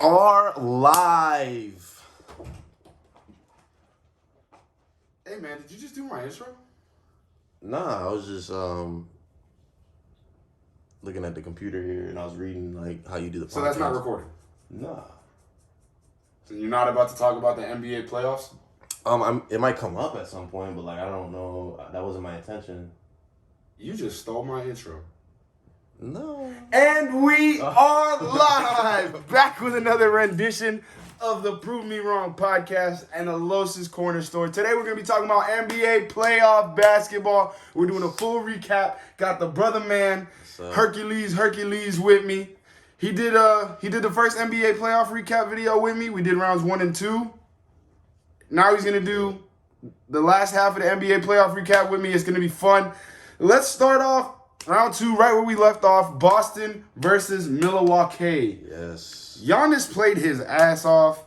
are live. Hey man, did you just do my intro? Nah, I was just looking at the computer here and I was reading like how you do the podcast. So that's not recording? Nah. So you're not about to talk about the NBA playoffs? It might come up at some point, but like I don't know. That wasn't my intention. You just stole my intro. No. And we are live, back with another rendition of the Prove Me Wrong podcast and the Los's Corner Store. Today we're going to be talking about NBA playoff basketball. We're doing a full recap. Got the brother man, Hercules with me. He did the first NBA playoff recap video with me. We did rounds 1 and 2. Now he's going to do the last half of the NBA playoff recap with me. It's going to be fun. Let's start off round 2, right where we left off. Boston versus Milwaukee. Yes. Giannis played his ass off,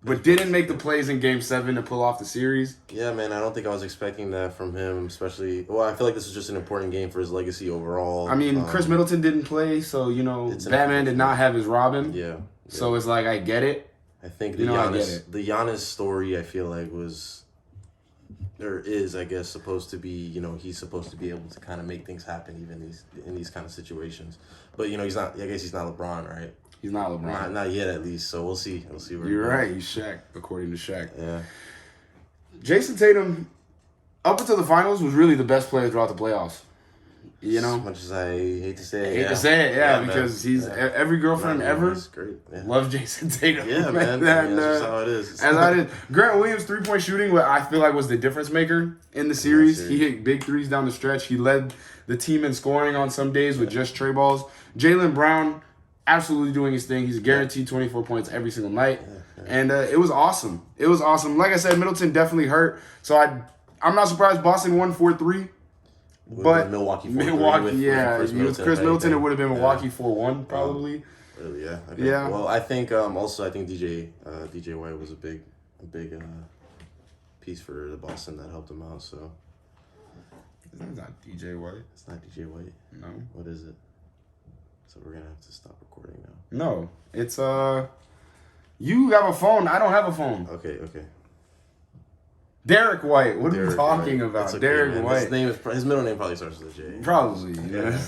but didn't make the plays in Game 7 to pull off the series. Yeah, man, I don't think I was expecting that from him, especially... Well, I feel like this was just an important game for his legacy overall. I mean, Chris Middleton didn't play, so, you know, Batman did not have his Robin. Yeah. So it's like, I get it. I think the Giannis story, I feel like, I guess, supposed to be, he's supposed to be able to kind of make things happen even in these kind of situations. But, he's not, I guess he's not LeBron, right? He's not LeBron. Not yet, at least. So we'll see. We'll see where You're right. He's Shaq, according to Shaq. Yeah. Jason Tatum, up until the finals, was really the best player throughout the playoffs. As much as I hate to say it. Because he's every girlfriend ever loves Jason Tatum. Yeah, man. That's just how it is. Grant Williams' three-point shooting, what I feel like was the difference maker in the series. He hit big threes down the stretch. He led the team in scoring on some days with just tray balls. Jaylen Brown, absolutely doing his thing. He's guaranteed 24 points every single night. And it was awesome. It was awesome. Like I said, Middleton definitely hurt. So I'm not surprised Boston won 4-3. But Milwaukee, with Chris Middleton, it would have been Milwaukee 4-1 probably. Really, yeah. Okay. Yeah. Well, I think DJ White was a big piece for the Boston that helped him out. So it's not DJ White. It's not DJ White. No. What is it? So we're gonna have to stop recording now. No, it's you have a phone. I don't have a phone. Okay. Derek White. What are you talking about? Okay, Derek White. His middle name probably starts with a J. Probably. Yeah.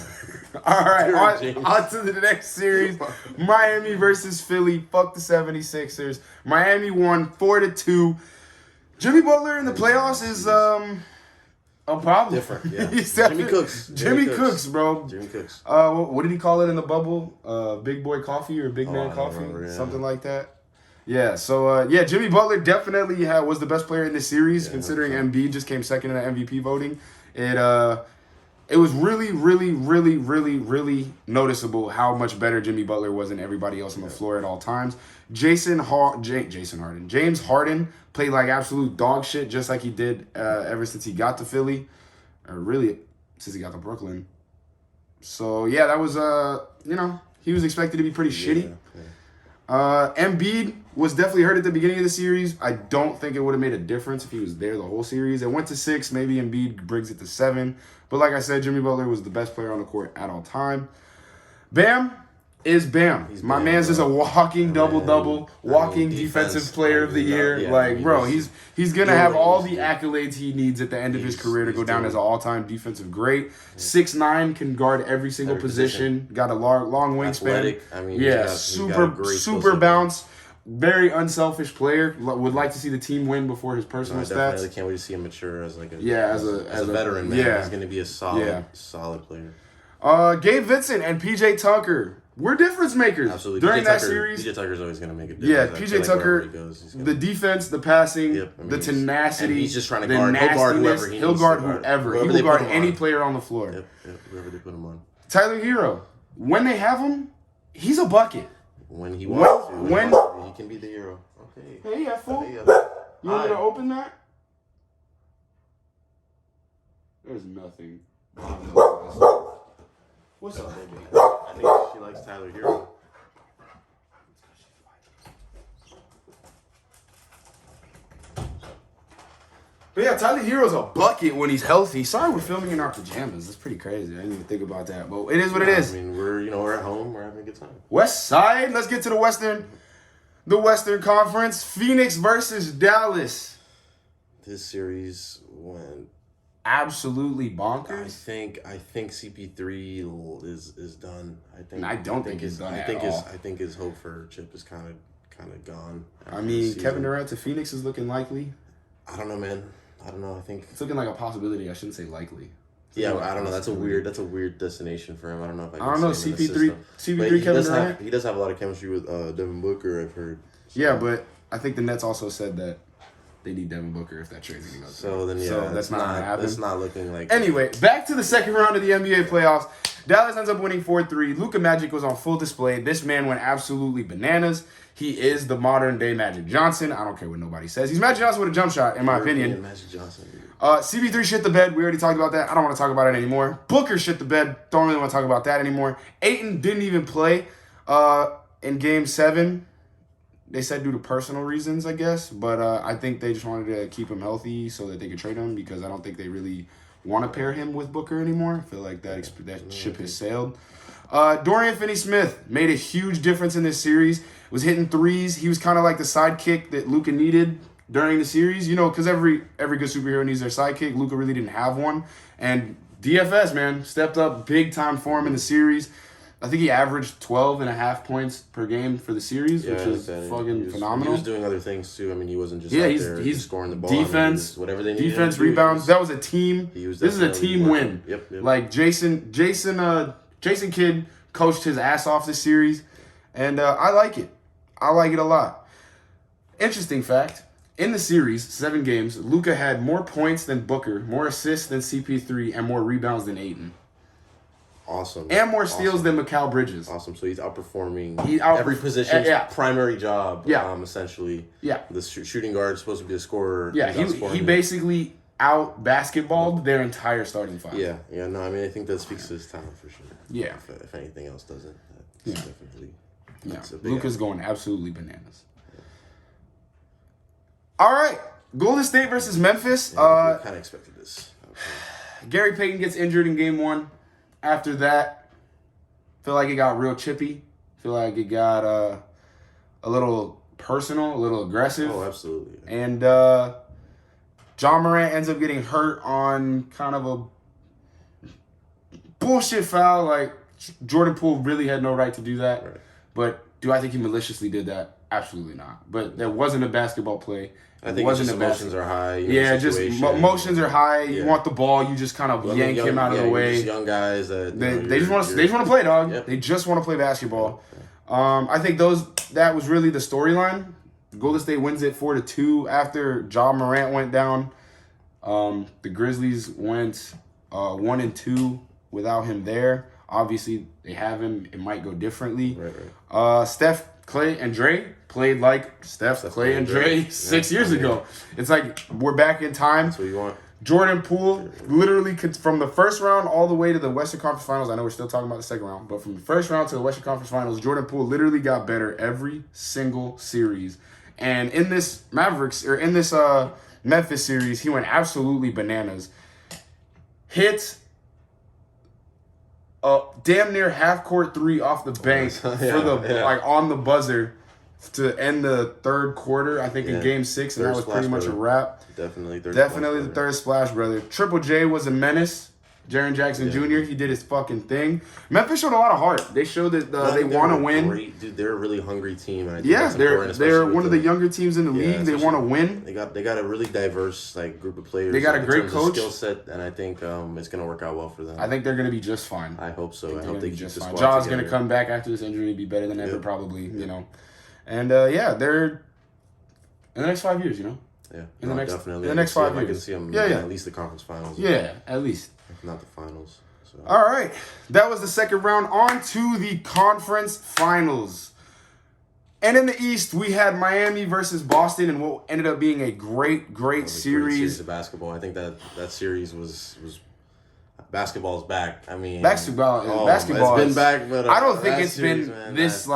All right. On to the next series. Miami versus Philly. Fuck the 76ers. Miami won 4-2. Jimmy Butler in the playoffs is a problem. Different. Yeah. Jimmy Cooks, bro. Jimmy Cooks. What did he call it in the bubble? Big boy coffee or big man coffee? Remember, Something like that. Yeah, so, Jimmy Butler definitely was the best player in this series, considering Embiid just came second in the MVP voting. It was really, really, really, really, really noticeable how much better Jimmy Butler was than everybody else on the floor at all times. James Harden played like absolute dog shit, just like he did ever since he got to Philly, or really since he got to Brooklyn. So, yeah, that was, he was expected to be pretty shitty. Embiid was definitely hurt at the beginning of the series. I don't think it would have made a difference if he was there the whole series. It went to 6. Maybe Embiid brings it to 7. But like I said, Jimmy Butler was the best player on the court at all time. Bam is Bam. My man's is a walking double-double, walking defensive player of the year. He's going to have all the accolades he needs at the end of his career to go down as an all-time defensive great. 6'9", can guard every single position. Got a long wingspan. Super bounce. Very unselfish player. Would like to see the team win before his personal stats. Definitely can't wait to see him mature as a veteran. Man. Yeah. He's going to be a solid player. Gabe Vincent and PJ Tucker were difference makers. Absolutely. During that series. PJ Tucker's always going to make a difference. Yeah, PJ Tucker, the defense, the passing, the tenacity, he's just trying to guard. He'll guard whoever he needs. He'll guard whoever. He will guard any player on the floor. Yep, whoever they put him on. Tyler Hero, when they have him, he's a bucket. When he wants to. He can be the hero. Okay. Hey, fool. You want me to open that? There's nothing. What's up, baby? I think she likes Tyler Hero. But yeah, Tyler Hero's a bucket when he's healthy. Sorry we're filming in our pajamas. That's pretty crazy. I didn't even think about that. But it is what it is. I mean, we're at home. We're having a good time. West Side. Let's get to the Western Conference. Phoenix versus Dallas. This series went absolutely bonkers. I think CP3 is done. I don't think he's done at all. I think his hope for Chip is kind of gone. I mean, Kevin Durant to Phoenix is looking likely. I don't know, man. I don't know. I think it's looking like a possibility. I shouldn't say likely. Yeah, I don't know. That's a weird destination for him. I don't know if I don't know. CP3 Kevin Durant. He does have a lot of chemistry with Devin Booker, I've heard. So. Yeah, but I think the Nets also said that they need Devin Booker if that trade's going to go through. So that's not going to happen. It's not looking like. Anyway, back to the second round of the NBA playoffs. Dallas ends up winning 4-3. Luka Magic was on full display. This man went absolutely bananas. He is the modern day Magic Johnson. I don't care what nobody says. He's Magic Johnson with a jump shot, in my opinion. Magic Johnson, dude. CP3 shit the bed. We already talked about that. I don't want to talk about it anymore. Booker shit the bed. Don't really want to talk about that anymore. Ayton didn't even play in Game 7. They said due to personal reasons, I guess. But I think they just wanted to keep him healthy so that they could trade him because I don't think they really want to pair him with Booker anymore. I feel like that ship has sailed. Dorian Finney-Smith made a huge difference in this series. Was hitting threes. He was kind of like the sidekick that Luka needed during the series. You know, because every good superhero needs their sidekick. Luka really didn't have one. And DFS, man, stepped up big time for him in the series. I think he averaged 12.5 points per game for the series, which is fucking phenomenal. He was doing other things too. I mean, he wasn't just out there he's scoring the ball. Defense, I mean, whatever they needed. Defense, rebounds. That was a team. This is a team win. Yep. Like Jason Kidd coached his ass off this series, and I like it. I like it a lot. Interesting fact. In the series, 7 games, Luka had more points than Booker, more assists than CP3, and more rebounds than Ayton. Awesome. And more steals than Mikal Bridges. Awesome. So he's outperforming every position's primary job, essentially. Yeah. The shooting guard is supposed to be a scorer. Yeah, he basically out-basketballed their entire starting five. Yeah. No, I mean, I think that speaks to his talent for sure. Yeah. If anything else doesn't, that's definitely... Yeah, Luka's going absolutely bananas. All right, Golden State versus Memphis. I kind of expected this. Gary Payton gets injured in Game 1. After that, feel like it got real chippy. Feel like it got a little personal, a little aggressive. Oh, absolutely. And John Morant ends up getting hurt on kind of a bullshit foul. Like, Jordan Poole really had no right to do that. Right. But do I think he maliciously did that? Absolutely not. But there wasn't a basketball play. I think emotions are high. Just emotions are high. You want the ball, you just kind of yank him out of the way. Just young guys that they just want to play, dog. Yep. They just want to play basketball. I think that was really the storyline. Golden State wins it 4-2 after Ja Morant went down. The Grizzlies went 1-2 without him there. Obviously, they have him. It might go differently. Right. Steph, Clay, and Dre played like Steph, Clay, and Dre 6 years ago. It's like we're back in time. That's what you want. Jordan Poole literally could, from the first round all the way to the Western Conference Finals. I know we're still talking about the second round, but from the first round to the Western Conference Finals, Jordan Poole literally got better every single series. And in this Memphis series, he went absolutely bananas. Hit damn near half-court 3 off the bank on the buzzer to end the third quarter, I think, in Game 6, and that was pretty much a wrap. Definitely the third splash, brother. Triple J was a menace. Jaren Jackson Jr., he did his fucking thing. Memphis showed a lot of heart. They showed that they want to win. Dude, they're a really hungry team. And I think they're one of the younger teams in the league. They want to win. They got a really diverse group of players. They got a great coach, skill set, and I think it's gonna work out well for them. I think they're gonna be just fine. I hope so. I hope they keep the squad Ja's together. gonna come back after this injury and be better than ever, probably. You know, and they're in the next 5 years. You know. Yeah. In the next 5 years. I can see them at least the conference finals. Yeah, at least. If not the finals. So. All right. That was the second round. On to the conference finals. And in the East, we had Miami versus Boston in what ended up being a great series of basketball. I think that series was basketball's back. I mean, basketball it's been back, but I don't think it's been this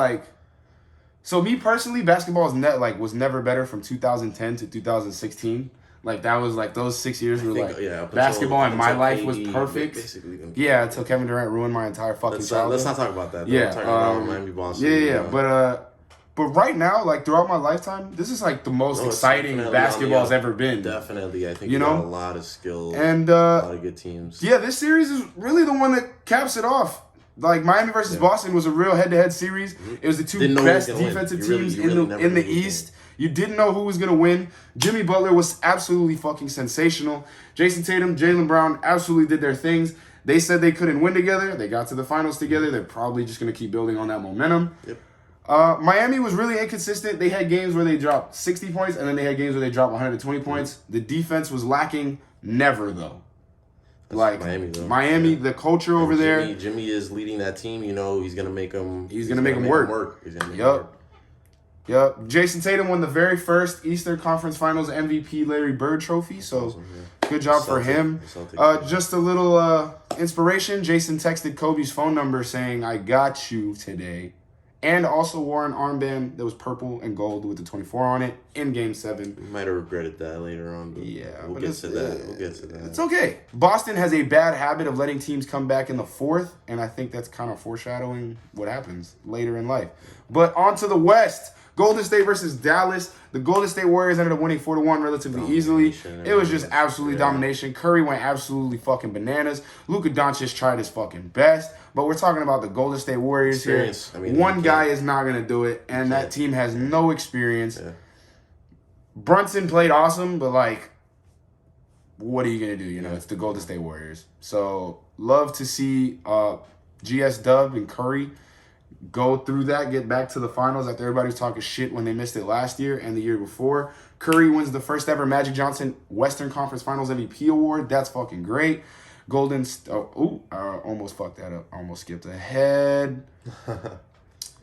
So me personally, basketball was never better from 2010 to 2016. Like, that was, like, those 6 years were, like, up basketball in my life was KD, perfect. Basically, Yeah, until Kevin Durant ruined my entire fucking childhood. Let's not talk about that. Though. Yeah. We're talking about Miami, Boston. Yeah. But right now, like, throughout my lifetime, this is, like, the most exciting basketball's ever been. Definitely. I think you got a lot of skill and a lot of good teams. Yeah, this series is really the one that caps it off. Like, Miami versus Boston was a real head-to-head series. Mm-hmm. It was the two best defensive teams in the East. You didn't know who was going to win. Jimmy Butler was absolutely fucking sensational. Jason Tatum, Jaylen Brown absolutely did their things. They said they couldn't win together. They got to the finals together. They're probably just going to keep building on that momentum. Yep. Miami was really inconsistent. They had games where they dropped 60 points, and then they had games where they dropped 120 points. The defense was lacking. Never, though. That's like Miami, though. Miami, the culture over there. Jimmy is leading that team. You know, he's gonna make them. He's gonna make them work. He's gonna make them work. Yep. Jason Tatum won the very first Eastern Conference Finals MVP Larry Bird Trophy. So awesome, good job for him. Just a little inspiration. Jason texted Kobe's phone number saying, "I got you today." And also wore an armband that was purple and gold with the 24 on it in Game 7. We might have regretted that later on. But we'll get to that. It's okay. Boston has a bad habit of letting teams come back in the fourth, and I think that's kind of foreshadowing what happens later in life. But on to the West. Golden State versus Dallas. The Golden State Warriors ended up winning 4-1 relatively easily. It was just absolutely domination. Curry went absolutely fucking bananas. Luka Doncic tried his fucking best. But we're talking about the Golden State Warriors here. One guy is not going to do it, and that team has no experience. Yeah. Brunson played awesome, but, like, what are you going to do? You know, it's the Golden State Warriors. So, love to see GS Dub and Curry go through that, get back to the finals after everybody was talking shit when they missed it last year and the year before. Curry wins the first ever Magic Johnson Western Conference Finals MVP award. That's fucking great. Almost fucked that up. Almost skipped ahead.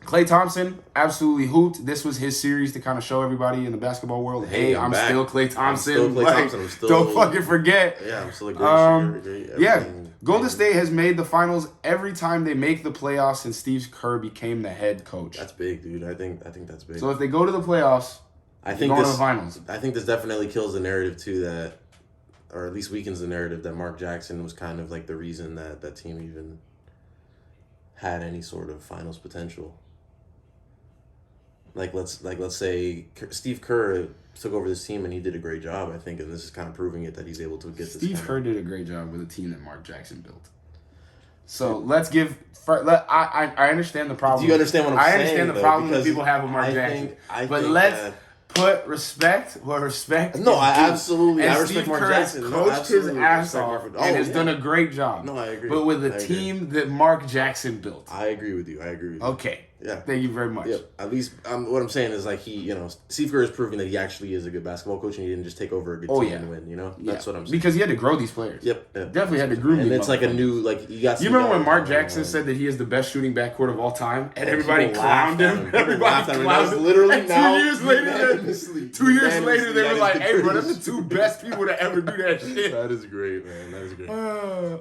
Klay Thompson absolutely hooped. This was his series to kind of show everybody in the basketball world, hey, I'm still Klay Thompson. Don't fucking forget. Yeah, I'm still a great Golden State has made the finals every time they make the playoffs since Steve Kerr became the head coach. That's big, dude. I think that's big. So if they go to the playoffs, to the finals. I think this definitely kills the narrative too that, or at least weakens the narrative that Mark Jackson was kind of like the reason that that team even had any sort of finals potential. Let's say Steve Kerr took over this team and he did a great job, I think, and this is kind of proving it that he's able to get this. Steve Kerr did a great job with a team that Mark Jackson built. So let's give. I understand the problem. Do you understand what I'm saying? I understand the problem that people have with Mark Jackson. But let's put respect where respect. No, I absolutely. And I respect Mark Jackson. Coached his ass off and has done a great job. No, I agree. But with a team that Mark Jackson built. I agree with you. Okay. Yeah. Thank you very much. Yep. At least what I'm saying is like Steve Kerr is proving that he actually is a good basketball coach and he didn't just take over a good team and win. That's what I'm saying. Because he had to grow these players. Yep. Definitely had to groom them. And it's like a new you got. You remember when Mark Jackson said that he is the best shooting backcourt of all time, and everybody clowned him. Everybody clowned him. Literally and now. 2 years later, they were like, "Hey, bro, that's the two best people to ever do that shit." That is great, man. That is great.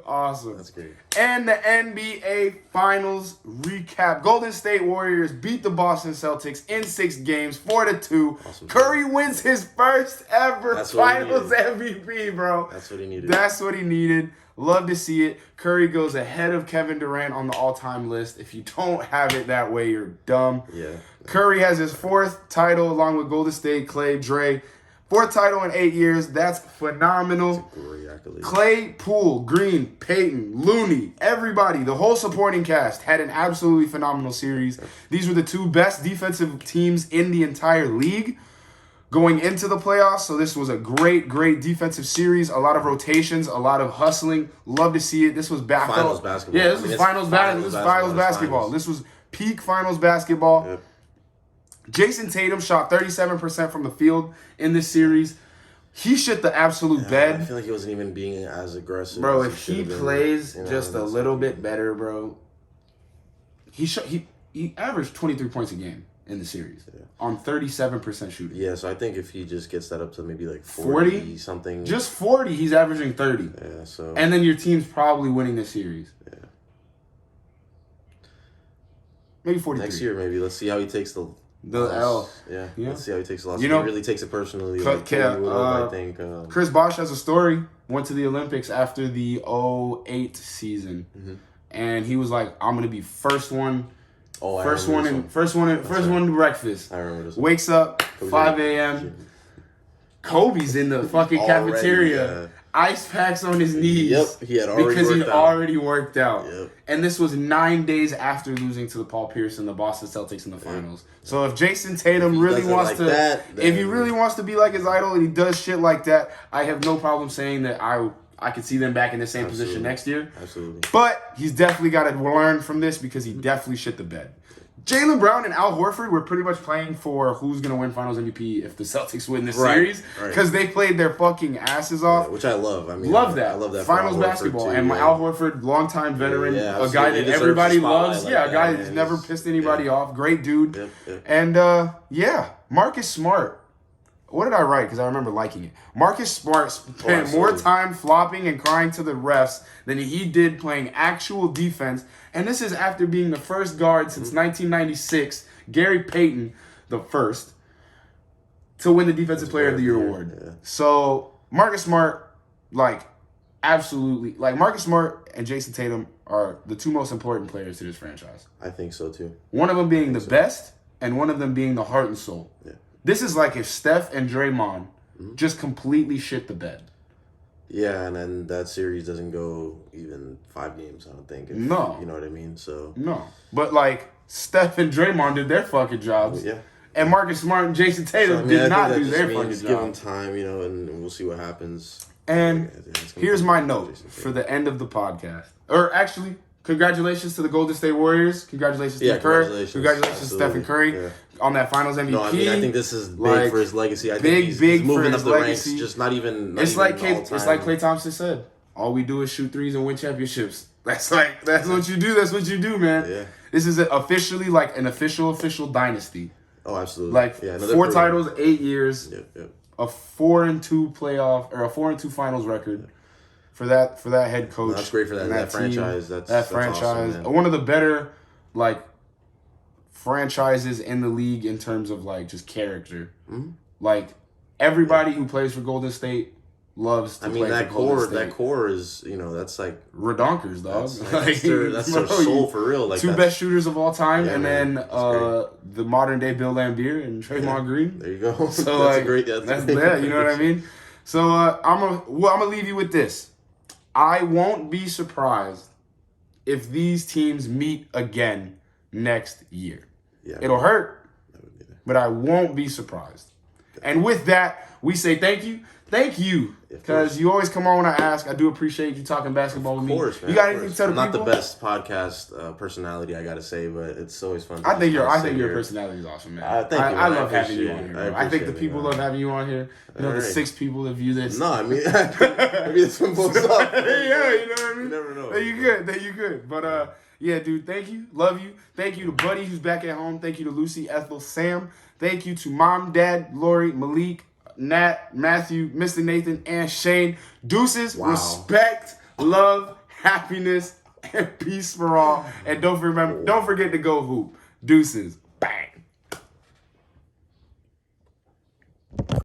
Awesome. That's great. And the NBA Finals recap: Golden State Warriors beat the Boston Celtics in 6 games, 4-2. Awesome. Curry wins his first ever Finals MVP, bro. That's what he needed. That's what he needed. Love to see it. Curry goes ahead of Kevin Durant on the all-time list. If you don't have it that way, you're dumb. Yeah. Curry has his 4th title along with Golden State, Klay, Dre. 4th title in 8 years. That's phenomenal. That's a great accolade. Klay, Poole, Green, Peyton, Looney, everybody, the whole supporting cast had an absolutely phenomenal series. These were the 2 best defensive teams in the entire league going into the playoffs. So this was a great, great defensive series. A lot of rotations, a lot of hustling. Love to see it. This was finals basketball. Yeah, this was finals basketball. This was peak finals basketball. Yep. Jason Tatum shot 37% from the field in this series. He shit the absolute bed. I feel like he wasn't even being as aggressive. Bro, if he plays just a little bit better, bro. He averaged 23 points a game in the series on 37% shooting. Yeah, so I think if he just gets that up to maybe like 40 something. Just 40, he's averaging 30. Yeah, so. And then your team's probably winning the series. Yeah. Maybe 43. Next year, maybe. Let's see how he takes the The L. Yeah. Yeah. Let's see how he takes a loss. You know, he really takes it personally. Cut- Like Cody would have, I think. Chris Bosh has a story. Went to the Olympics after the 2008 season, and he was like, "I'm gonna be first one to breakfast." I remember this. Wakes up 5 a.m. Kobe's in the fucking cafeteria. Yeah. Ice packs on his knees. Yep, he had already because worked he'd out. already worked out. Yep. And this was 9 days after losing to the Paul Pierce and the Boston Celtics in the finals. So if Jason Tatum really wants to, if he really wants to be like his idol and he does shit like that, I have no problem saying that I could see them back in the same position next year. Absolutely. But he's definitely got to learn from this because he definitely shit the bed. Jaylen Brown and Al Horford were pretty much playing for who's going to win Finals MVP if the Celtics win this series because they played their fucking asses off. Yeah, which I love. I mean, love that. I love that. Finals basketball. And Al Horford, longtime veteran, a guy that everybody loves. Like a guy that's never pissed anybody off. Great dude. Yep. And, Marcus Smart. What did I write? Because I remember liking it. Marcus Smart spent more time flopping and crying to the refs than he did playing actual defense. And this is after being the first guard since 1996, Gary Payton, the first, to win the Defensive Player of the Year award. Yeah. So Marcus Smart, absolutely. Marcus Smart and Jason Tatum are the two most important players to this franchise. I think so, too. One of them being the best and one of them being the heart and soul. Yeah. This is like if Steph and Draymond just completely shit the bed. Yeah, and then that series doesn't go even 5 games, I don't think. No. You know what I mean? So no. But, Steph and Draymond did their fucking jobs. Yeah. And Marcus Smart and Jason Tatum did not do their fucking jobs. Give them time, and we'll see what happens. And here's my note for the end of the podcast. Or actually, congratulations to the Golden State Warriors. Congratulations to Kerr. Congratulations to Stephen Curry on that Finals MVP. No, I mean, I think this is big for his legacy. I think he's moving up the ranks, just not even Klay Thompson said. All we do is shoot threes and win championships. That's what you do. That's what you do, man. Yeah. This is officially an official dynasty. Oh, absolutely. 4 titles, 8 years. Yep. A 4-2 playoff or a 4-2 finals record for that head coach. No, that's great for that franchise. That's franchise. Awesome, one of the better franchises in the league in terms of just character. Mm-hmm. Everybody who plays for Golden State loves to play for Golden State. That core is, that's redonkers, dog. That's their soul for real. Two best shooters of all time, and then the modern day Bill Laimbeer and Draymond Green. There you go. So that's great. You know what I mean? So I'm gonna leave you with this. I won't be surprised if these teams meet again next year. Yeah, it'll hurt, but I won't be surprised. And with that, we say thank you. Thank you. Because you always come on when I ask. I do appreciate you talking basketball with me. Of course, man. You got anything to tell the people? I'm not the best podcast personality, I got to say, but it's always fun. I think your personality is awesome, man. Thank you, man. I love having you on here. I think the people love having you on here. The 6 people that view this. No, I mean, maybe it's from both sides. Yeah, you know what I mean? You never know. You good. But, yeah, dude, thank you. Love you. Thank you to Buddy, who's back at home. Thank you to Lucy, Ethel, Sam. Thank you to Mom, Dad, Lori, Malik, Nat, Matthew, Mr. Nathan, and Shane. Deuces, respect, love, happiness, and peace for all. And don't forget to go hoop. Deuces.